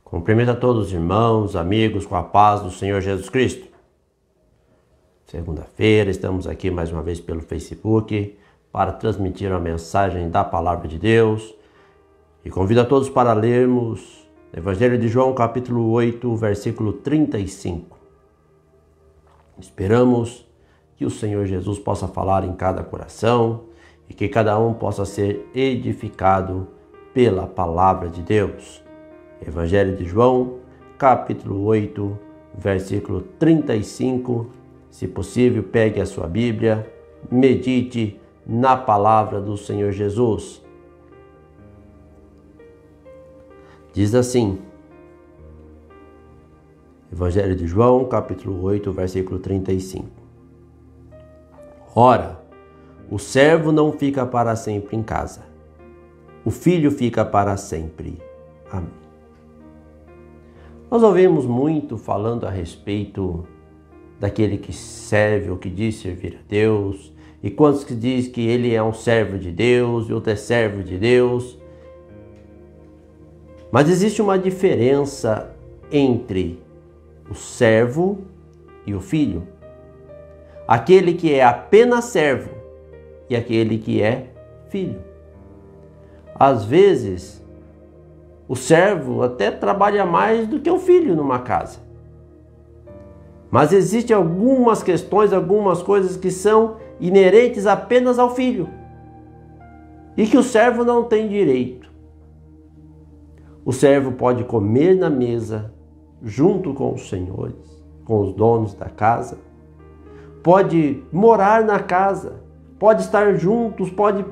Cumprimento a todos os irmãos, amigos, com a paz do Senhor Jesus Cristo. Segunda-feira, estamos aqui mais uma vez pelo Facebook para transmitir a mensagem da Palavra de Deus. E convido a todos para lermos Evangelho de João, capítulo 8, versículo 35. Esperamos que o Senhor Jesus possa falar em cada coração e que cada um possa ser edificado pela Palavra de Deus. Evangelho de João, capítulo 8, versículo 35. Se possível, pegue a sua Bíblia, medite na palavra do Senhor Jesus. Diz assim, Evangelho de João, capítulo 8, versículo 35. Ora, o servo não fica para sempre em casa, o filho fica para sempre. Amém. Nós ouvimos muito falando a respeito daquele que serve ou que diz servir a Deus, e quantos que diz que ele é um servo de Deus e outro é servo de Deus. Mas existe uma diferença entre o servo e o filho. Aquele que é apenas servo e aquele que é filho. Às vezes, o servo até trabalha mais do que o filho numa casa. Mas existem algumas questões, algumas coisas que são inerentes apenas ao filho e que o servo não tem direito. O servo pode comer na mesa junto com os senhores, com os donos da casa, pode morar na casa, pode estar juntos, pode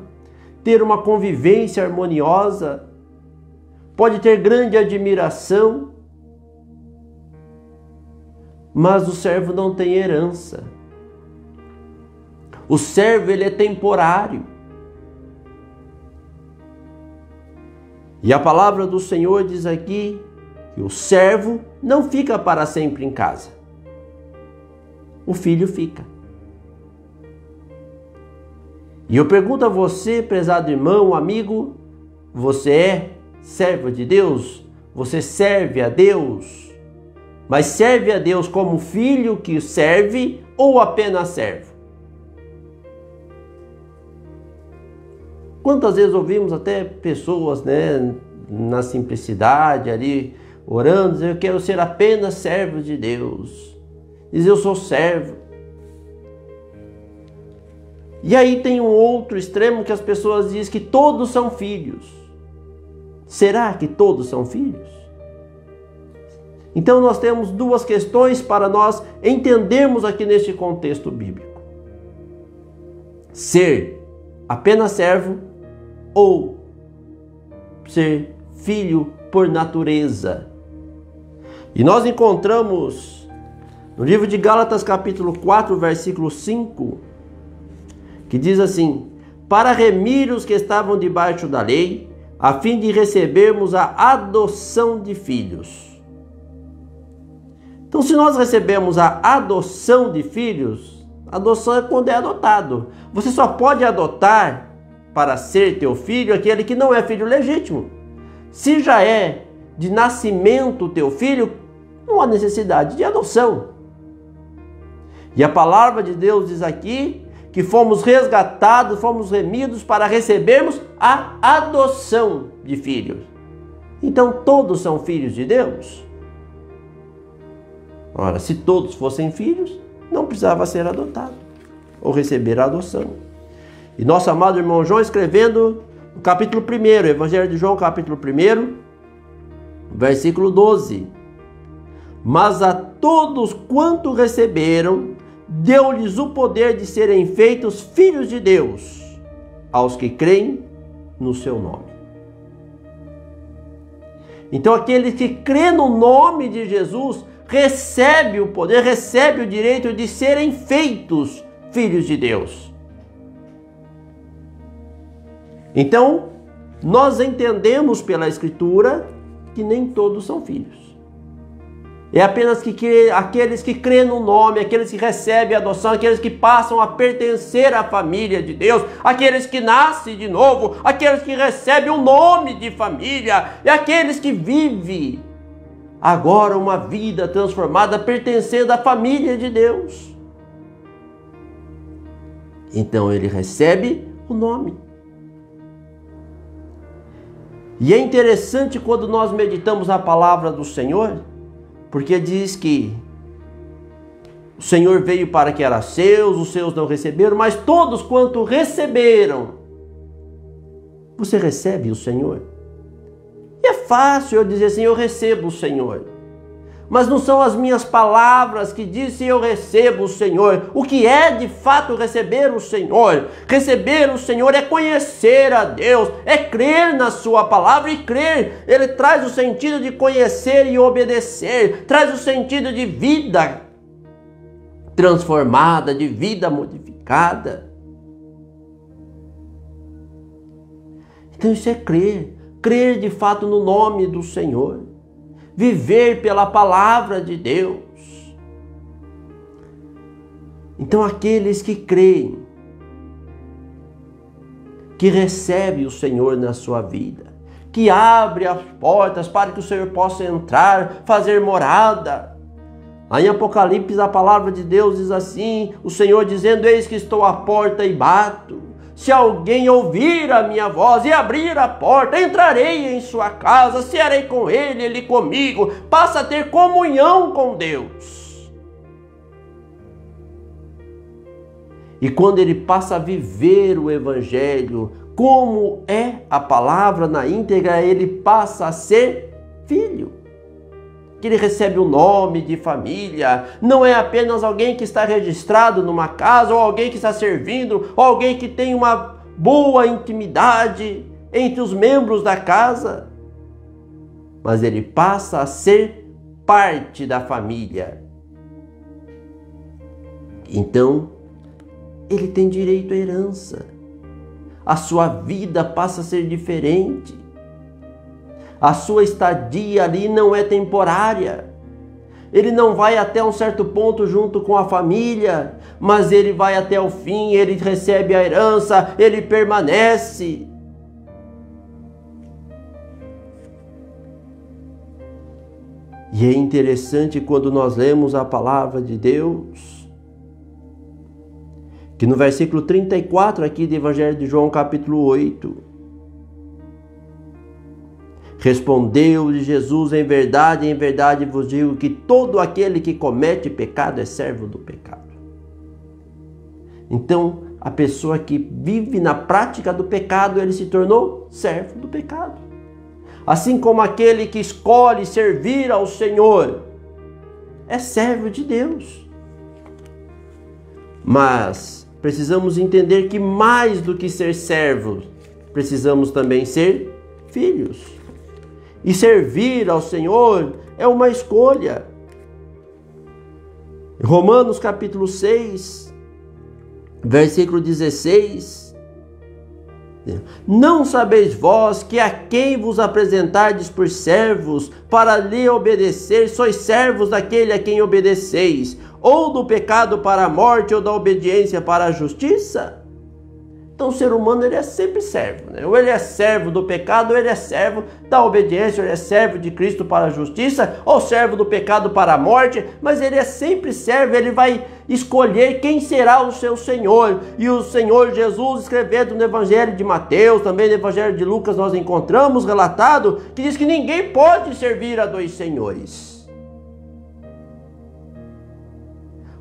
ter uma convivência harmoniosa, pode ter grande admiração, mas o servo não tem herança. O servo, ele é temporário. E a palavra do Senhor diz aqui que o servo não fica para sempre em casa. O filho fica. E eu pergunto a você, prezado irmão, amigo, você é servo de Deus? Você serve a Deus? Mas serve a Deus como filho que serve ou apenas servo? Quantas vezes ouvimos até pessoas, na simplicidade ali, orando, dizer, eu quero ser apenas servo de Deus. Diz, eu sou servo. E aí tem um outro extremo que as pessoas dizem que todos são filhos. Será que todos são filhos? Então nós temos duas questões para nós entendermos aqui neste contexto bíblico. Ser apenas servo ou ser filho por natureza. E nós encontramos no livro de Gálatas capítulo 4, versículo 5, que diz assim, para remir os que estavam debaixo da lei, a fim de recebermos a adoção de filhos. Então, se nós recebemos a adoção de filhos, adoção é quando é adotado. Você só pode adotar para ser teu filho aquele que não é filho legítimo. Se já é de nascimento teu filho, não há necessidade de adoção. E a palavra de Deus diz aqui que fomos resgatados, fomos remidos para recebermos a adoção de filhos. Então, todos são filhos de Deus? Ora, se todos fossem filhos, não precisava ser adotado ou receber a adoção. E nosso amado irmão João escrevendo no capítulo 1, Evangelho de João, capítulo 1, versículo 12. Mas a todos quanto receberam, deu-lhes o poder de serem feitos filhos de Deus, aos que creem no seu nome. Então aquele que crê no nome de Jesus recebe o poder, recebe o direito de serem feitos filhos de Deus. Então, nós entendemos pela Escritura que nem todos são filhos. É apenas aqueles que crêem no nome, aqueles que recebem a adoção, aqueles que passam a pertencer à família de Deus, aqueles que nascem de novo, aqueles que recebem o nome de família, e aqueles que vivem agora uma vida transformada, pertencendo à família de Deus. Então ele recebe o nome. E é interessante quando nós meditamos a palavra do Senhor, porque diz que o Senhor veio para que era seus, os seus não receberam, mas todos quanto receberam. Você recebe o Senhor? E é fácil eu dizer assim, eu recebo o Senhor. Mas não são as minhas palavras que dizem eu recebo o Senhor. O que é de fato receber o Senhor? Receber o Senhor é conhecer a Deus, é crer na sua palavra e crer. Ele traz o sentido de conhecer e obedecer, traz o sentido de vida transformada, de vida modificada. Então isso é crer, crer de fato no nome do Senhor. Viver pela palavra de Deus. Então aqueles que creem, que recebem o Senhor na sua vida, que abre as portas para que o Senhor possa entrar, fazer morada. Aí em Apocalipse a palavra de Deus diz assim, o Senhor dizendo, eis que estou à porta e bato. Se alguém ouvir a minha voz e abrir a porta, entrarei em sua casa, cearei com ele, ele comigo, passa a ter comunhão com Deus. E quando ele passa a viver o Evangelho, como é a palavra na íntegra, ele passa a ser filho. Que ele recebe o nome de família, não é apenas alguém que está registrado numa casa, ou alguém que está servindo, ou alguém que tem uma boa intimidade entre os membros da casa, mas ele passa a ser parte da família. Então, ele tem direito à herança, a sua vida passa a ser diferente. A sua estadia ali não é temporária. Ele não vai até um certo ponto junto com a família, mas ele vai até o fim, ele recebe a herança, ele permanece. E é interessante quando nós lemos a palavra de Deus, que no versículo 34 aqui do Evangelho de João, capítulo 8, respondeu-lhe Jesus, em verdade vos digo que todo aquele que comete pecado é servo do pecado. Então, a pessoa que vive na prática do pecado, ele se tornou servo do pecado. Assim como aquele que escolhe servir ao Senhor, é servo de Deus. Mas precisamos entender que mais do que ser servos, precisamos também ser filhos. E servir ao Senhor é uma escolha. Romanos capítulo 6, versículo 16. Não sabeis vós que a quem vos apresentardes por servos para lhe obedecer, sois servos daquele a quem obedeceis, ou do pecado para a morte, ou da obediência para a justiça? Então o ser humano ele é sempre servo, né? Ou ele é servo do pecado, ou ele é servo da obediência, ou ele é servo de Cristo para a justiça, ou servo do pecado para a morte, mas ele é sempre servo, ele vai escolher quem será o seu Senhor. E o Senhor Jesus, escrevendo no Evangelho de Mateus, também no Evangelho de Lucas, nós encontramos relatado que diz que ninguém pode servir a dois senhores.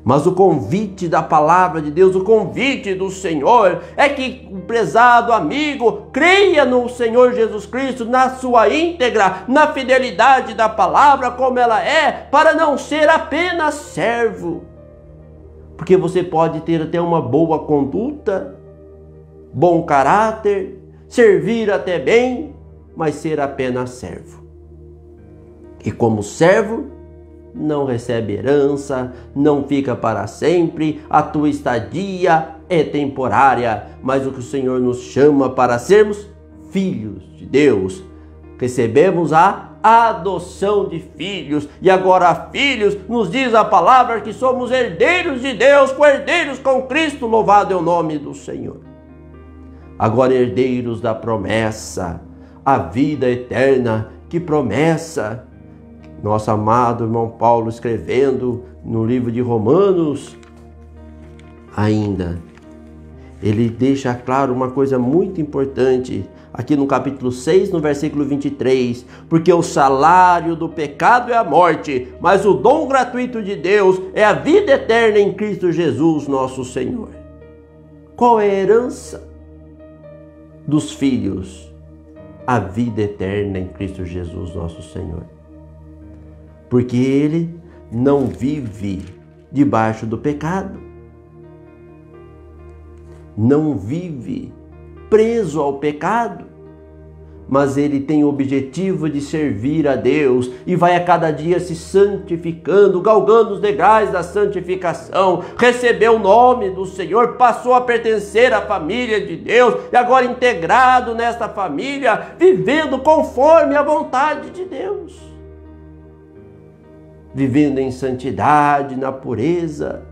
Mas o convite da palavra de Deus, o convite do Senhor é que o prezado amigo creia no Senhor Jesus Cristo, na sua íntegra, na fidelidade da palavra como ela é, para não ser apenas servo. Porque você pode ter até uma boa conduta, bom caráter, servir até bem, mas ser apenas servo. E como servo, não recebe herança, não fica para sempre, a tua estadia é temporária, mas o que o Senhor nos chama para sermos filhos de Deus. Recebemos a adoção de filhos, e agora filhos, nos diz a palavra que somos herdeiros de Deus, co-herdeiros com Cristo, louvado é o nome do Senhor. Agora herdeiros da promessa, a vida eterna. Que promessa! Nosso amado irmão Paulo, escrevendo no livro de Romanos, ainda, ele deixa claro uma coisa muito importante, aqui no capítulo 6, no versículo 23, porque o salário do pecado é a morte, mas o dom gratuito de Deus é a vida eterna em Cristo Jesus, nosso Senhor. Qual é a herança dos filhos? A vida eterna em Cristo Jesus, nosso Senhor. Porque ele não vive debaixo do pecado, não vive preso ao pecado, mas ele tem o objetivo de servir a Deus e vai a cada dia se santificando, galgando os degraus da santificação, recebeu o nome do Senhor, passou a pertencer à família de Deus e agora integrado nesta família, vivendo conforme a vontade de Deus, vivendo em santidade, na pureza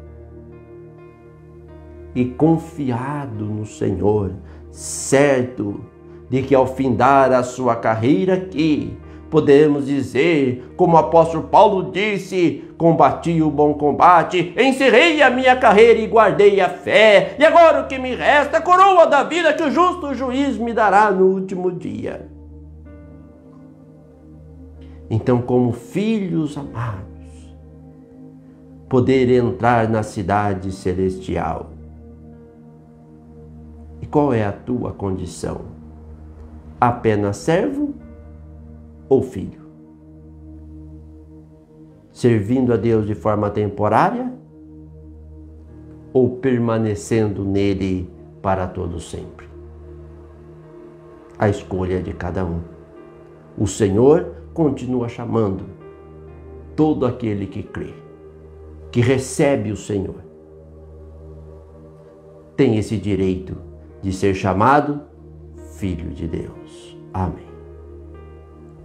e confiado no Senhor, certo de que ao findar a sua carreira aqui, podemos dizer, como o apóstolo Paulo disse, combati o bom combate, encerrei a minha carreira e guardei a fé, e agora o que me resta é a coroa da vida que o justo juiz me dará no último dia. Então, como filhos amados, poder entrar na cidade celestial. E qual é a tua condição? Apenas servo ou filho? Servindo a Deus de forma temporária ou permanecendo nele para todo sempre? A escolha é de cada um. O Senhor continua chamando todo aquele que crê, que recebe o Senhor. Tem esse direito de ser chamado Filho de Deus. Amém.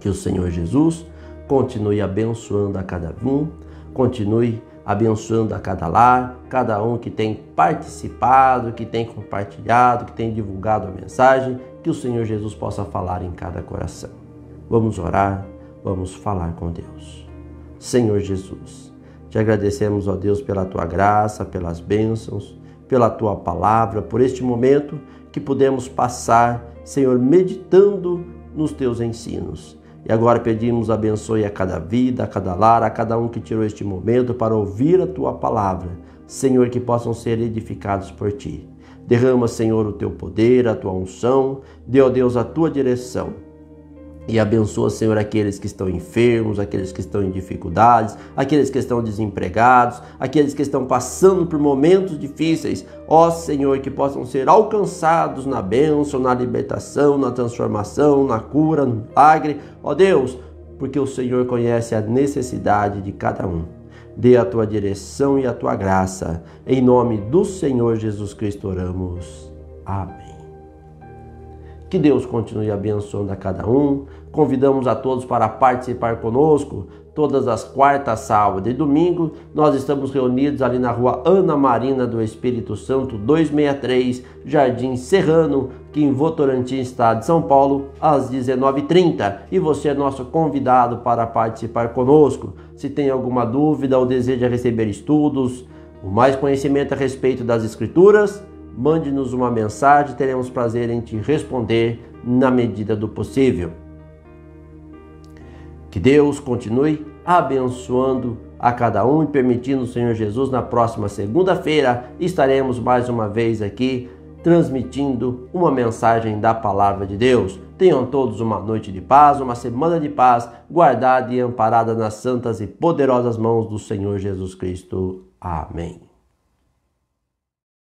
Que o Senhor Jesus continue abençoando a cada um, continue abençoando a cada lar, cada um que tem participado, que tem compartilhado, que tem divulgado a mensagem, que o Senhor Jesus possa falar em cada coração. Vamos orar, vamos falar com Deus. Senhor Jesus, te agradecemos, ó Deus, pela tua graça, pelas bênçãos, pela tua palavra, por este momento que pudemos passar, Senhor, meditando nos teus ensinos. E agora pedimos, abençoe a cada vida, a cada lar, a cada um que tirou este momento para ouvir a tua palavra. Senhor, que possam ser edificados por ti. Derrama, Senhor, o teu poder, a tua unção, dê, ó Deus, a tua direção. E abençoa, Senhor, aqueles que estão enfermos, aqueles que estão em dificuldades, aqueles que estão desempregados, aqueles que estão passando por momentos difíceis. Ó Senhor, que possam ser alcançados na bênção, na libertação, na transformação, na cura, no milagre. Ó Deus, porque o Senhor conhece a necessidade de cada um. Dê a tua direção e a tua graça. Em nome do Senhor Jesus Cristo oramos. Amém. Que Deus continue abençoando a cada um. Convidamos a todos para participar conosco. Todas as quartas, sábado e domingo, nós estamos reunidos ali na rua Ana Marina do Espírito Santo, 263, Jardim Serrano, aqui em Votorantim, estado de São Paulo, às 19h30. E você é nosso convidado para participar conosco. Se tem alguma dúvida ou deseja receber estudos, ou mais conhecimento a respeito das Escrituras, mande-nos uma mensagem, teremos prazer em te responder na medida do possível. Que Deus continue abençoando a cada um e permitindo o Senhor Jesus, na próxima segunda-feira estaremos mais uma vez aqui transmitindo uma mensagem da Palavra de Deus. Tenham todos uma noite de paz, uma semana de paz, guardada e amparada nas santas e poderosas mãos do Senhor Jesus Cristo. Amém.